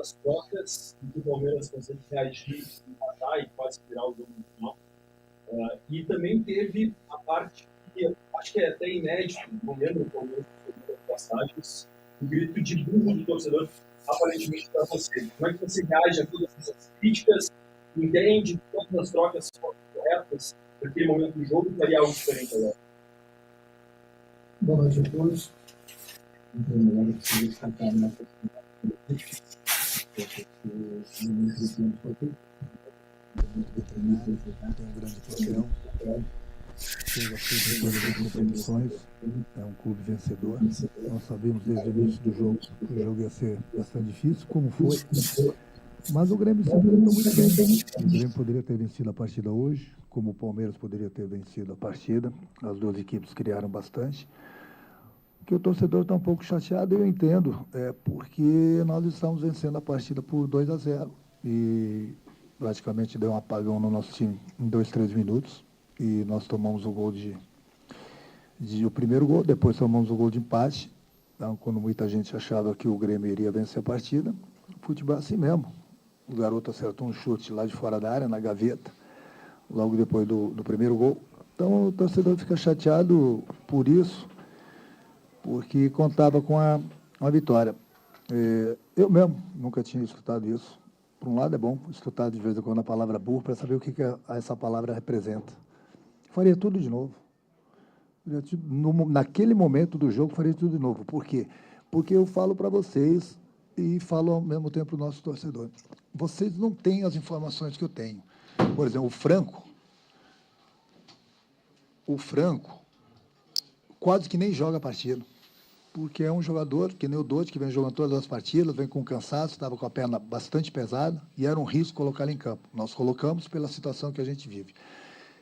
das trocas em que o Palmeiras consegue reagir, empatar e quase virar o jogo no final. E também teve a parte que acho que é até inédito, não lembro o Palmeiras das passagens, o grito de burro do torcedor, aparentemente para você. Como é que você reage a todas essas críticas? Entende que todas as trocas foram corretas naquele momento do jogo e faria algo diferente agora? Boa noite a todos. Em primeiro lugar, eu preciso destacar uma oportunidade porque no início desse ano foi tudo. Tem um grande papel, chega sempre em todas as competições, é um clube vencedor. Nós sabíamos desde o início do jogo que o jogo ia ser bastante difícil, como foi. Mas o Grêmio se apresentou muito bem. O Grêmio poderia ter vencido a partida hoje, como o Palmeiras poderia ter vencido a partida. As duas equipes criaram bastante. Que o torcedor está um pouco chateado, eu entendo, porque nós estamos vencendo a partida por 2-0 e praticamente deu um apagão no nosso time em 2, 3 minutos e nós tomamos o gol o primeiro gol, depois tomamos o gol de empate. Então, quando muita gente achava que o Grêmio iria vencer a partida, o futebol é assim mesmo. O garoto acertou um chute lá de fora da área, na gaveta, logo depois do primeiro gol. Então o torcedor fica chateado por isso, porque contava com a vitória. Eu mesmo nunca tinha escutado isso. Por um lado é bom escutar de vez em quando a palavra burro para saber o que essa palavra representa. Faria tudo de novo. Naquele momento do jogo, faria tudo de novo. Por quê? Porque eu falo para vocês e falo ao mesmo tempo para o nosso torcedor. Vocês não têm as informações que eu tenho. Por exemplo, o Franco quase que nem joga a partida. Porque é um jogador, que nem o Dodge, que vem jogando todas as partidas, vem com cansaço, estava com a perna bastante pesada, e era um risco colocar ele em campo. Nós colocamos pela situação que a gente vive.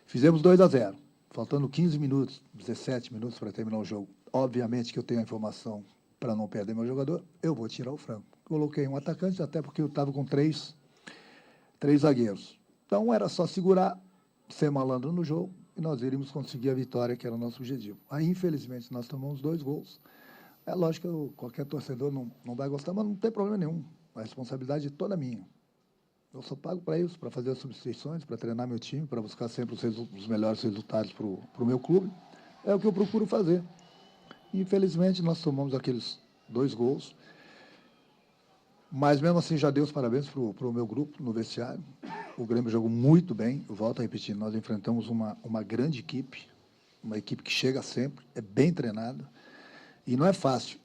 Fizemos 2-0, faltando 15 minutos, 17 minutos para terminar o jogo. Obviamente que eu tenho a informação para não perder meu jogador, eu vou tirar o Franco. Coloquei um atacante, até porque eu estava com três zagueiros. Então, era só segurar, ser malandro no jogo, e nós iríamos conseguir a vitória, que era o nosso objetivo. Aí, infelizmente, nós tomamos 2 gols. É lógico que qualquer torcedor não vai gostar, mas não tem problema nenhum. A responsabilidade é toda minha. Eu só pago para isso, para fazer as substituições, para treinar meu time, para buscar sempre os melhores resultados para o meu clube. É o que eu procuro fazer. Infelizmente, nós tomamos aqueles 2 gols. Mas, mesmo assim, já dei os parabéns para o meu grupo no vestiário. O Grêmio jogou muito bem. Eu volto a repetir, nós enfrentamos uma grande equipe, uma equipe que chega sempre, é bem treinada. E não é fácil.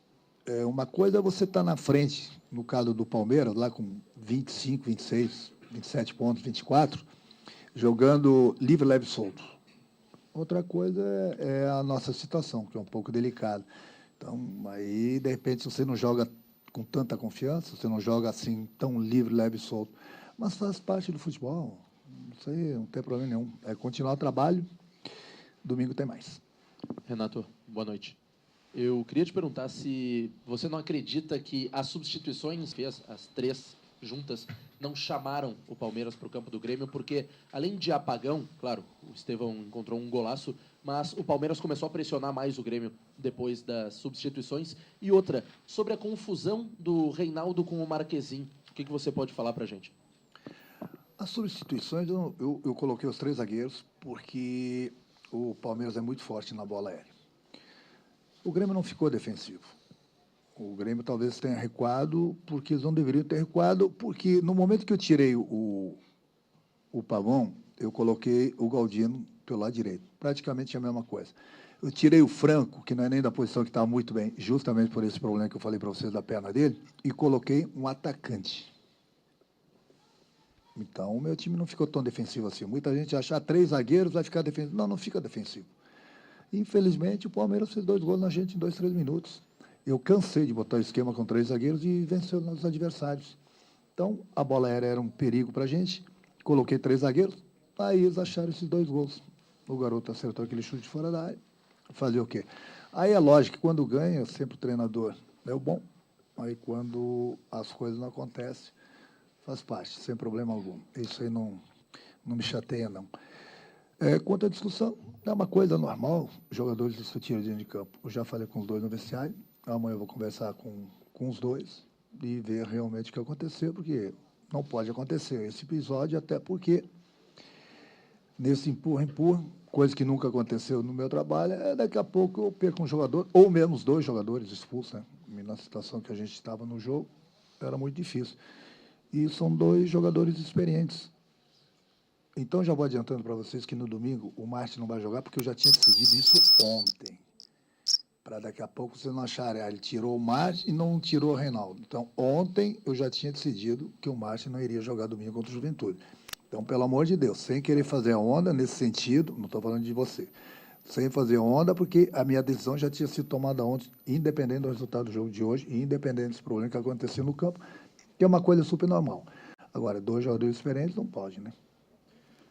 Uma coisa é você estar na frente, no caso do Palmeiras, lá com 25, 26, 27 pontos, 24, jogando livre, leve e solto. Outra coisa é a nossa situação, que é um pouco delicada. Então, aí, de repente, você não joga com tanta confiança, você não joga assim tão livre, leve e solto. Mas faz parte do futebol. Isso aí não tem problema nenhum. É continuar o trabalho. Domingo tem mais. Renato, boa noite. Eu queria te perguntar se você não acredita que as substituições fez, as 3 juntas, não chamaram o Palmeiras para o campo do Grêmio, porque, além de apagão, claro, o Estevão encontrou um golaço, mas o Palmeiras começou a pressionar mais o Grêmio depois das substituições. E outra, sobre a confusão do Reinaldo com o Marquezin, o que você pode falar para a gente? As substituições, eu coloquei os 3 zagueiros, porque o Palmeiras é muito forte na bola aérea. O Grêmio não ficou defensivo. O Grêmio talvez tenha recuado, porque eles não deveriam ter recuado, porque no momento que eu tirei o Pavão, eu coloquei o Galdino pelo lado direito. Praticamente a mesma coisa. Eu tirei o Franco, que não é nem da posição que estava muito bem, justamente por esse problema que eu falei para vocês da perna dele, e coloquei um atacante. Então, o meu time não ficou tão defensivo assim. Muita gente acha 3 zagueiros, vai ficar defensivo. Não fica defensivo. Infelizmente, o Palmeiras fez 2 gols na gente em 2, 3 minutos. Eu cansei de botar o esquema com 3 zagueiros e venceu os adversários. Então, a bola aérea era um perigo para a gente. Coloquei 3 zagueiros, aí eles acharam esses 2 gols. O garoto acertou aquele chute fora da área. Fazer o quê? Aí é lógico que quando ganha, sempre o treinador é o bom. Aí quando as coisas não acontecem, faz parte, sem problema algum. Isso aí não me chateia, não. Quanto à discussão, é uma coisa normal, os jogadores discutirem dentro de campo. Eu já falei com os 2 no vestiário, amanhã eu vou conversar com os 2, e ver realmente o que aconteceu, porque não pode acontecer esse episódio, até porque nesse empurra-empurra, coisa que nunca aconteceu no meu trabalho, daqui a pouco eu perco um jogador, ou mesmo os 2 jogadores expulsos, né? E na situação que a gente estava no jogo, era muito difícil. E são 2 jogadores experientes. Então, já vou adiantando para vocês que no domingo o Márcio não vai jogar, porque eu já tinha decidido isso ontem. Para daqui a pouco vocês não acharem, ele tirou o Márcio e não tirou o Reinaldo. Então, ontem eu já tinha decidido que o Márcio não iria jogar domingo contra o Juventude. Então, pelo amor de Deus, sem querer fazer a onda nesse sentido, não estou falando de você, sem fazer onda, porque a minha decisão já tinha sido tomada ontem, independente do resultado do jogo de hoje, e independente dos problemas que aconteceram no campo, que é uma coisa super normal. Agora, 2 jogadores diferentes não pode, né?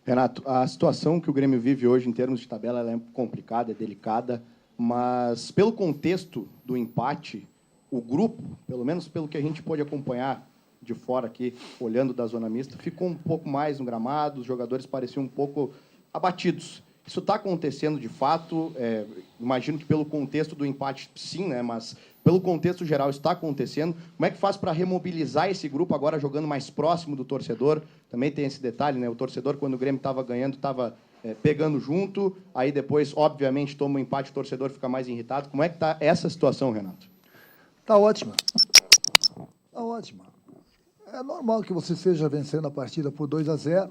Renato, a situação que o Grêmio vive hoje em termos de tabela ela é complicada, é delicada, mas pelo contexto do empate, o grupo, pelo menos pelo que a gente pôde acompanhar de fora aqui, olhando da zona mista, ficou um pouco mais no gramado, os jogadores pareciam um pouco abatidos. Isso está acontecendo de fato, imagino que pelo contexto do empate sim, né, mas pelo contexto geral está acontecendo. Como é que faz para remobilizar esse grupo agora jogando mais próximo do torcedor? Também tem esse detalhe, né? O torcedor, quando o Grêmio estava ganhando, estava pegando junto, aí depois, obviamente, toma um empate, o torcedor fica mais irritado. Como é que está essa situação, Renato? Está ótima. Está ótima. É normal que você esteja vencendo a partida por 2-0,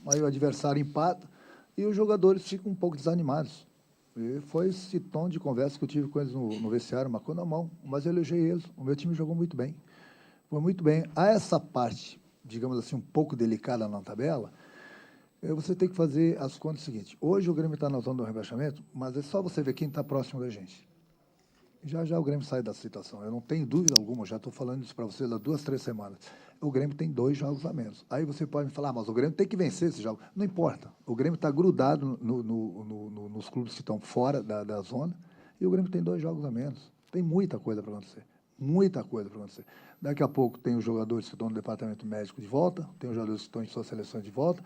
aí o adversário empata e os jogadores ficam um pouco desanimados. E foi esse tom de conversa que eu tive com eles no vestiário, marcou na mão, mas eu elogiei eles. O meu time jogou muito bem. Foi muito bem. A essa parte, digamos assim, um pouco delicada na tabela, você tem que fazer as contas seguintes. Hoje o Grêmio está na zona do rebaixamento, mas é só você ver quem está próximo da gente. Já já o Grêmio sai da situação. Eu não tenho dúvida alguma, já estou falando isso para vocês há 2, 3 semanas. O Grêmio tem 2 jogos a menos. Aí você pode me falar, mas o Grêmio tem que vencer esse jogo. Não importa. O Grêmio está grudado nos clubes que estão fora da zona e o Grêmio tem 2 jogos a menos. Tem muita coisa para acontecer. Muita coisa para acontecer. Daqui a pouco tem os jogadores que estão no departamento médico de volta, tem os jogadores que estão em suas seleções de volta,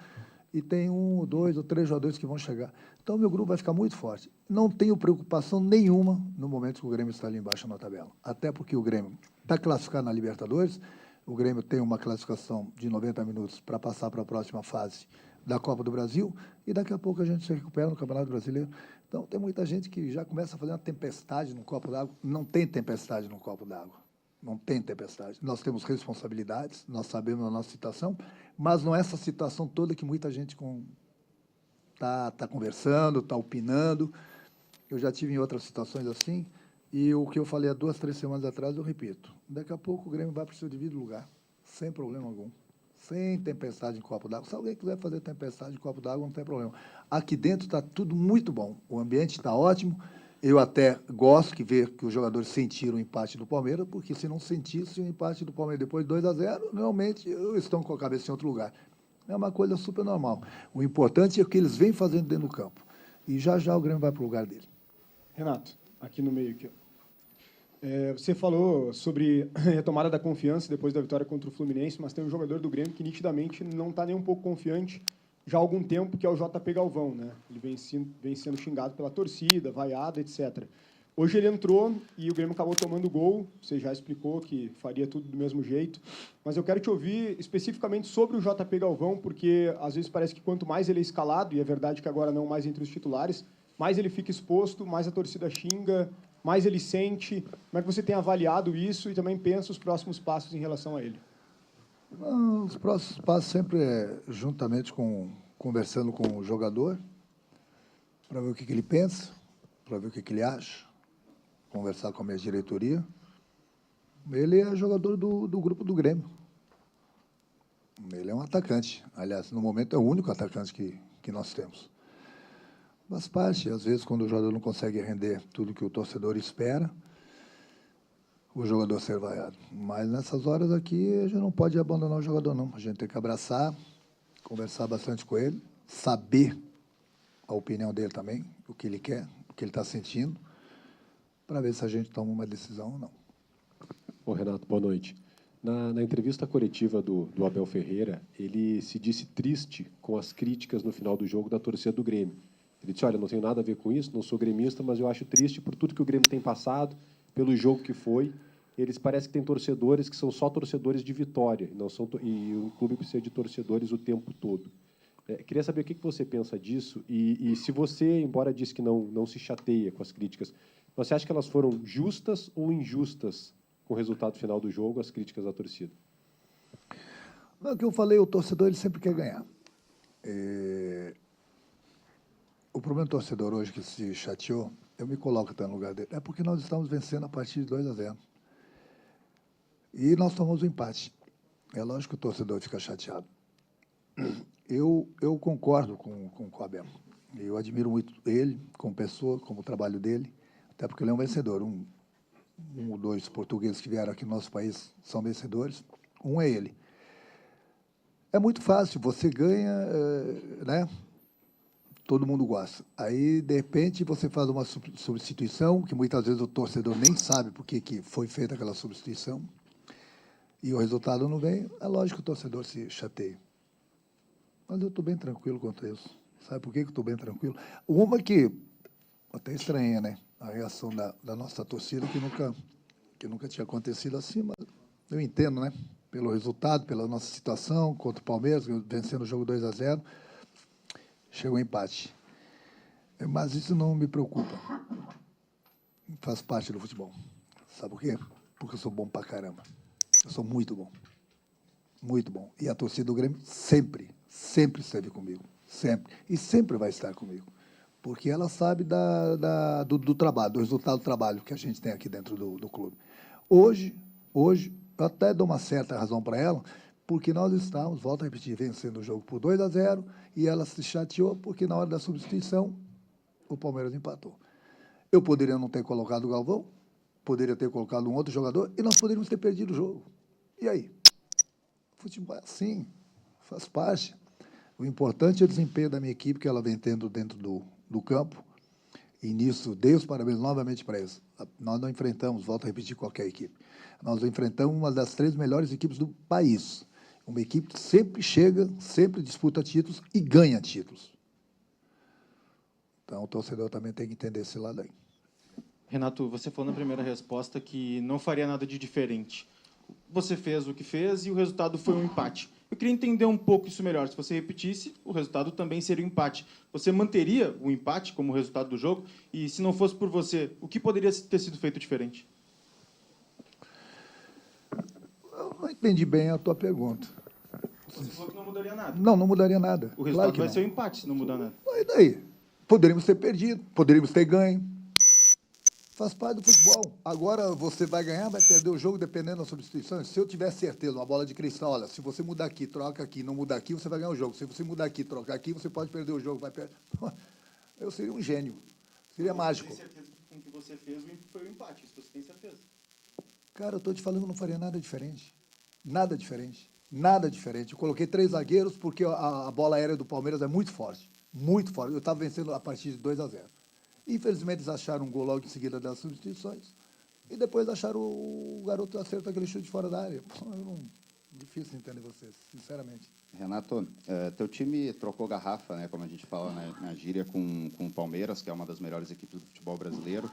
e tem 1, 2 ou 3 jogadores que vão chegar. Então, meu grupo vai ficar muito forte. Não tenho preocupação nenhuma no momento que o Grêmio está ali embaixo na tabela. Até porque o Grêmio está classificado na Libertadores, o Grêmio tem uma classificação de 90 minutos para passar para a próxima fase da Copa do Brasil, e daqui a pouco a gente se recupera no Campeonato Brasileiro. Então, tem muita gente que já começa a fazer uma tempestade no copo d'água. Não tem tempestade no copo d'água. Não tem tempestade. Nós temos responsabilidades, nós sabemos a nossa situação, mas não é essa situação toda que muita gente está conversando, está opinando. Eu já tive em outras situações assim, e o que eu falei há 2, 3 semanas atrás, eu repito. Daqui a pouco o Grêmio vai para o seu devido lugar, sem problema algum. Sem tempestade em copo d'água. Se alguém quiser fazer tempestade em copo d'água, não tem problema. Aqui dentro está tudo muito bom. O ambiente está ótimo. Eu até gosto de ver que os jogadores sentiram o empate do Palmeiras, porque se não sentisse o empate do Palmeiras depois de 2-0, realmente estão com a cabeça em outro lugar. É uma coisa super normal. O importante é o que eles vêm fazendo dentro do campo. E já já o Grêmio vai para o lugar dele. Renato, aqui no meio. Aqui, você falou sobre a retomada da confiança depois da vitória contra o Fluminense, mas tem um jogador do Grêmio que nitidamente não está nem um pouco confiante já há algum tempo, que é o JP Galvão, né? Ele vem sendo xingado pela torcida, vaiado, etc. Hoje ele entrou e o Grêmio acabou tomando gol. Você já explicou que faria tudo do mesmo jeito. Mas eu quero te ouvir especificamente sobre o JP Galvão, porque às vezes parece que quanto mais ele é escalado, e é verdade que agora não mais entre os titulares, mais ele fica exposto, mais a torcida xinga, mais ele sente. Como é que você tem avaliado isso e também pensa os próximos passos em relação a ele? Os próximos passos sempre juntamente conversando com o jogador, para ver o que ele pensa, para ver o que ele acha, conversar com a minha diretoria. Ele é jogador do grupo do Grêmio. Ele é um atacante. Aliás, no momento é o único atacante que nós temos. Faz parte, às vezes, quando o jogador não consegue render tudo que o torcedor espera, o jogador ser vaiado. Mas nessas horas aqui, a gente não pode abandonar o jogador, não. A gente tem que abraçar, conversar bastante com ele, saber a opinião dele também, o que ele quer, o que ele está sentindo, para ver se a gente toma uma decisão ou não. Ô, Renato, boa noite. Na entrevista coletiva do Abel Ferreira, ele se disse triste com as críticas no final do jogo da torcida do Grêmio. Ele disse, olha, não tenho nada a ver com isso, não sou gremista, mas eu acho triste por tudo que o Grêmio tem passado, pelo jogo que foi, eles parecem que têm torcedores que são só torcedores de Vitória, não são, e o clube precisa de torcedores o tempo todo. Queria saber o que você pensa disso e se você, embora disse que não se chateia com as críticas, você acha que elas foram justas ou injustas com o resultado final do jogo, as críticas da torcida? Não, o que eu falei, o torcedor ele sempre quer ganhar. O problema do torcedor hoje que se chateou, eu me coloco até no lugar dele, é porque nós estamos vencendo a partir de 2-0. E nós tomamos o empate. É lógico que o torcedor fica chateado. Eu concordo com o Abel. Eu admiro muito ele, como pessoa, como o trabalho dele, até porque ele é um vencedor. Um ou dois portugueses que vieram aqui no nosso país são vencedores. Um é ele. É muito fácil, você ganha, né? Todo mundo gosta. Aí, de repente, você faz uma substituição, que muitas vezes o torcedor nem sabe por que foi feita aquela substituição, e o resultado não vem, é lógico que o torcedor se chateia. Mas eu estou bem tranquilo quanto a isso. Sabe por que eu estou bem tranquilo? Uma que até estranha, né? A reação da nossa torcida, que nunca tinha acontecido assim, mas eu entendo, né? Pelo resultado, pela nossa situação contra o Palmeiras, vencendo o jogo 2-0, chegou o empate. Mas isso não me preocupa. Faz parte do futebol. Sabe por quê? Porque eu sou bom pra caramba. Eu sou muito bom. Muito bom. E a torcida do Grêmio sempre esteve comigo. Sempre. E sempre vai estar comigo. Porque ela sabe do trabalho, do resultado do trabalho que a gente tem aqui dentro do clube. Hoje, eu até dou uma certa razão para ela, porque nós estávamos, volto a repetir, vencendo o jogo por 2-0, e ela se chateou porque na hora da substituição o Palmeiras empatou. Eu poderia não ter colocado o Galvão, poderia ter colocado um outro jogador, e nós poderíamos ter perdido o jogo. E aí? Futebol é assim, faz parte. O importante é o desempenho da minha equipe, que ela vem tendo dentro do campo, e nisso, dei os parabéns novamente para eles. Nós não enfrentamos, volto a repetir, qualquer equipe. Nós enfrentamos uma das 3 melhores equipes do país. Uma equipe que sempre chega, sempre disputa títulos e ganha títulos. Então, o torcedor também tem que entender esse lado aí. Renato, você falou na primeira resposta que não faria nada de diferente. Você fez o que fez e o resultado foi um empate. Eu queria entender um pouco isso melhor. Se você repetisse, o resultado também seria um empate. Você manteria o empate como resultado do jogo? E, se não fosse por você, o que poderia ter sido feito diferente? Eu não entendi bem a tua pergunta. Você falou que não mudaria nada. Não mudaria nada. O resultado Claro vai ser um empate se não mudar nada. E daí? Poderíamos ter perdido, poderíamos ter ganho. Faz parte do futebol. Agora você vai ganhar, vai perder o jogo dependendo das substituições. Se eu tiver certeza, uma bola de cristal, olha, se você mudar aqui, troca aqui, não mudar aqui, você vai ganhar o jogo. Se você mudar aqui, trocar aqui, você pode perder o jogo, vai perder. Eu seria um gênio. Seria mágico. Você tem certeza que com o que você fez foi um empate? Isso você tem certeza? Cara, eu estou te falando que não faria nada diferente. Nada diferente. Nada diferente. Eu coloquei 3 zagueiros porque a bola aérea do Palmeiras é muito forte. Muito forte. Eu estava vencendo a partir de 2-0. Infelizmente, eles acharam um gol logo em seguida das substituições. E depois acharam o garoto acertar aquele chute fora da área. Difícil entender vocês, sinceramente. Renato, teu time trocou garrafa, né, como a gente fala na gíria, com o Palmeiras, que é uma das melhores equipes do futebol brasileiro.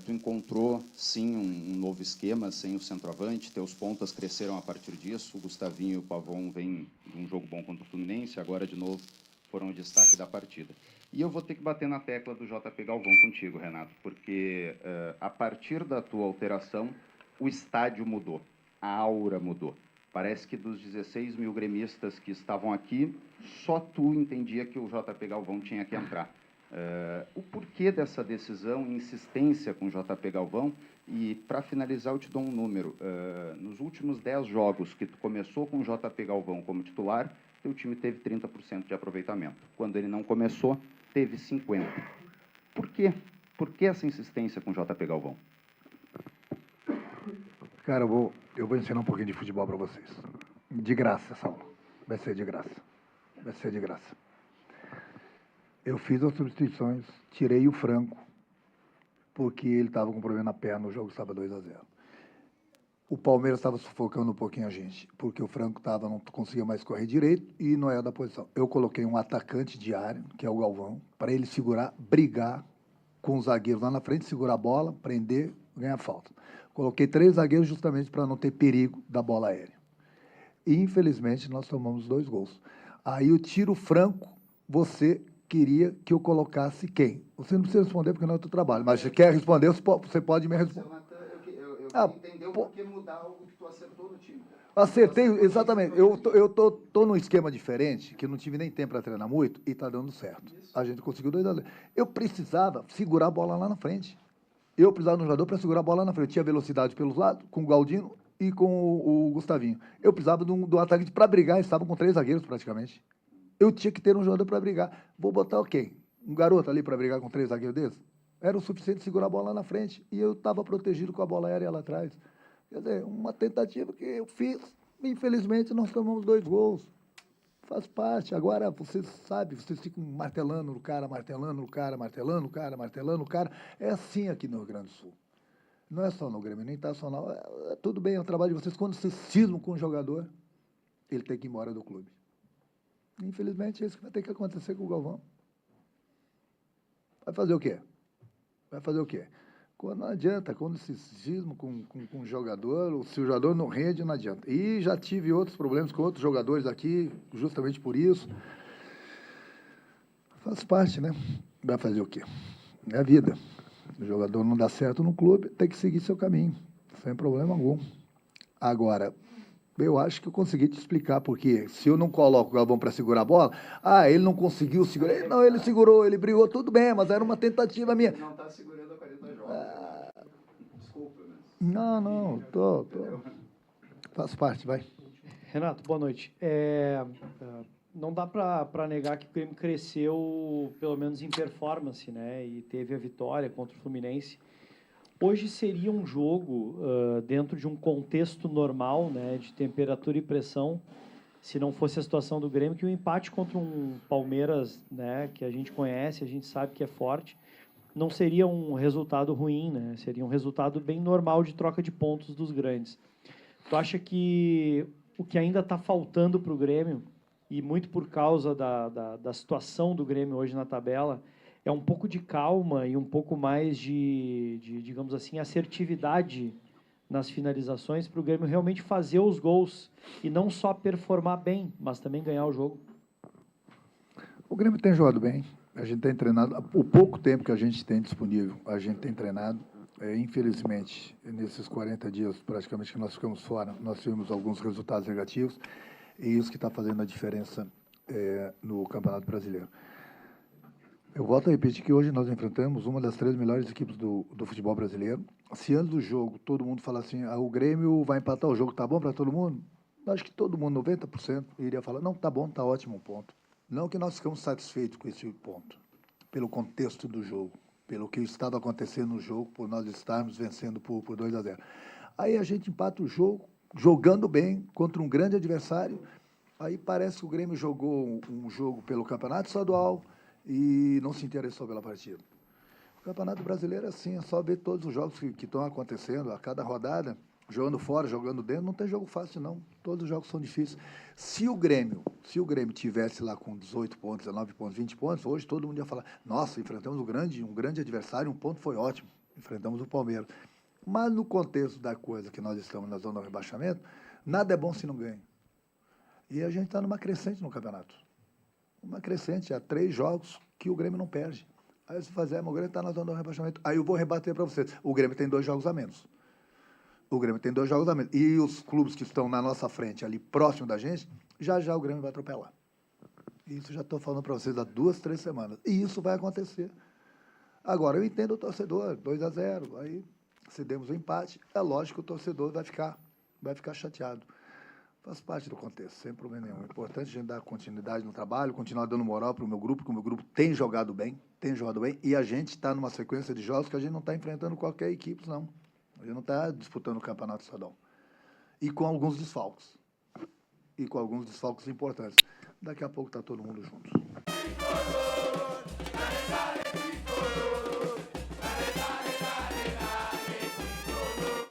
Tu encontrou, sim, um novo esquema sem o centroavante, teus pontas cresceram a partir disso, o Gustavinho e o Pavon vêm de um jogo bom contra o Fluminense, agora, de novo, foram o destaque da partida. E eu vou ter que bater na tecla do JP Galvão contigo, Renato, porque a partir da tua alteração, o estádio mudou, a aura mudou. Parece que dos 16 mil gremistas que estavam aqui, só tu entendia que o JP Galvão tinha que entrar. O porquê dessa decisão, insistência com o JP Galvão? E, para finalizar, eu te dou um número. Nos últimos 10 jogos que tu começou com o JP Galvão como titular, teu time teve 30% de aproveitamento. Quando ele não começou, teve 50%. Por quê? Por que essa insistência com o JP Galvão? Cara, eu vou ensinar um pouquinho de futebol para vocês. De graça, Saulo. Vai ser de graça. Vai ser de graça. Eu fiz as substituições, tirei o Franco, porque ele estava com problema na perna, o jogo estava 2-0. O Palmeiras estava sufocando um pouquinho a gente, porque o Franco não conseguia mais correr direito e não era da posição. Eu coloquei um atacante de área, que é o Galvão, para ele segurar, brigar com os zagueiros lá na frente, segurar a bola, prender ganhar falta. Coloquei 3 zagueiros justamente para não ter perigo da bola aérea. E, infelizmente, nós tomamos 2 gols. Aí o tiro franco, você queria que eu colocasse quem? Você não precisa responder porque não é o teu trabalho, mas se quer responder, você pode me responder. Eu entendeu por que mudar algo que tu acertou no time. Acertei, exatamente. Eu tô num esquema diferente, que eu não tive nem tempo para treinar muito, e está dando certo. A gente conseguiu 2-0. Eu precisava segurar a bola lá na frente. Eu precisava de um jogador para segurar a bola lá na frente. Eu tinha velocidade pelos lados, com o Galdino e com o Gustavinho. Eu precisava do atacante para brigar, eles estavam com 3 zagueiros praticamente. Eu tinha que ter um jogador para brigar. Vou botar o quê? Um garoto ali para brigar com 3 zagueiros desses? Era o suficiente segurar a bola lá na frente. E eu estava protegido com a bola aérea lá atrás. Quer dizer, uma tentativa que eu fiz. Infelizmente, nós tomamos 2 gols. Faz parte. Agora, você sabe, vocês ficam martelando no cara, martelando no cara, martelando no cara, martelando no cara. É assim aqui no Rio Grande do Sul. Não é só no Grêmio, nem Internacional. Tudo bem, é o trabalho de vocês. Quando vocês cismam com um jogador, ele tem que ir embora do clube. Infelizmente, é isso que vai ter que acontecer com o Galvão. Vai fazer o quê? Vai fazer o quê? Quando não adianta, quando se cisma com um jogador, se o jogador não rende, não adianta. E já tive outros problemas com outros jogadores aqui, justamente por isso. Faz parte, né? Vai fazer o quê? É a vida. O jogador não dá certo no clube, tem que seguir seu caminho, sem problema algum. Agora, eu acho que eu consegui te explicar porque se eu não coloco o Galvão para segurar a bola, ele não conseguiu segurar. Não, ele segurou, ele brigou, tudo bem, mas era uma tentativa minha. Ele não está segurando a 40 jogos. Desculpa, né? Não, tô. Faz parte, vai. Renato, boa noite. Não dá para negar que o Grêmio cresceu, pelo menos em performance, né? E teve a vitória contra o Fluminense. Hoje seria um jogo dentro de um contexto normal, né, de temperatura e pressão, se não fosse a situação do Grêmio, que o empate contra um Palmeiras, né, que a gente conhece, a gente sabe que é forte, não seria um resultado ruim, né? Seria um resultado bem normal de troca de pontos dos grandes. Tu acha que o que ainda está faltando para o Grêmio, e muito por causa da situação do Grêmio hoje na tabela, é um pouco de calma e um pouco mais de digamos assim, assertividade nas finalizações para o Grêmio realmente fazer os gols e não só performar bem, mas também ganhar o jogo? O Grêmio tem jogado bem, a gente tem treinado, o pouco tempo que a gente tem disponível, a gente tem treinado. Infelizmente, nesses 40 dias praticamente que nós ficamos fora, nós tivemos alguns resultados negativos e isso que está fazendo a diferença no Campeonato Brasileiro. Eu volto a repetir que hoje nós enfrentamos uma das 3 melhores equipes do futebol brasileiro. Se antes do jogo todo mundo fala assim, o Grêmio vai empatar o jogo, tá bom para todo mundo? Acho que todo mundo, 90%, iria falar, não, tá bom, tá ótimo, ponto. Não que nós ficamos satisfeitos com esse ponto, pelo contexto do jogo, pelo que estava acontecendo no jogo, por nós estarmos vencendo por 2-0. Aí a gente empata o jogo, jogando bem, contra um grande adversário. Aí parece que o Grêmio jogou um jogo pelo Campeonato Estadual, e não se interessou pela partida. O Campeonato Brasileiro é assim, é só ver todos os jogos que estão acontecendo, a cada rodada, jogando fora, jogando dentro, não tem jogo fácil, não. Todos os jogos são difíceis. Se o Grêmio tivesse lá com 18 pontos, 19 pontos, 20 pontos, hoje todo mundo ia falar, nossa, enfrentamos um grande adversário, um ponto foi ótimo, enfrentamos o Palmeiras. Mas no contexto da coisa que nós estamos na zona do rebaixamento, nada é bom se não ganha. E a gente está numa crescente no campeonato. Uma crescente, há 3 jogos que o Grêmio não perde. Aí você faz, o Grêmio está na zona do rebaixamento. Aí eu vou rebater para vocês. O Grêmio tem 2 jogos a menos. O Grêmio tem 2 jogos a menos. E os clubes que estão na nossa frente, ali próximo da gente, já o Grêmio vai atropelar. Isso já estou falando para vocês há 2, 3 semanas. E isso vai acontecer. Agora, eu entendo o torcedor, 2-0, aí cedemos o empate. É lógico que o torcedor vai ficar chateado. Faz parte do contexto, sem problema nenhum. É importante a gente dar continuidade no trabalho, continuar dando moral para o meu grupo, porque o meu grupo tem jogado bem, e a gente está numa sequência de jogos que a gente não está enfrentando qualquer equipe, não. A gente não está disputando o Campeonato Estadual. E com alguns desfalques. E com alguns desfalques importantes. Daqui a pouco está todo mundo junto.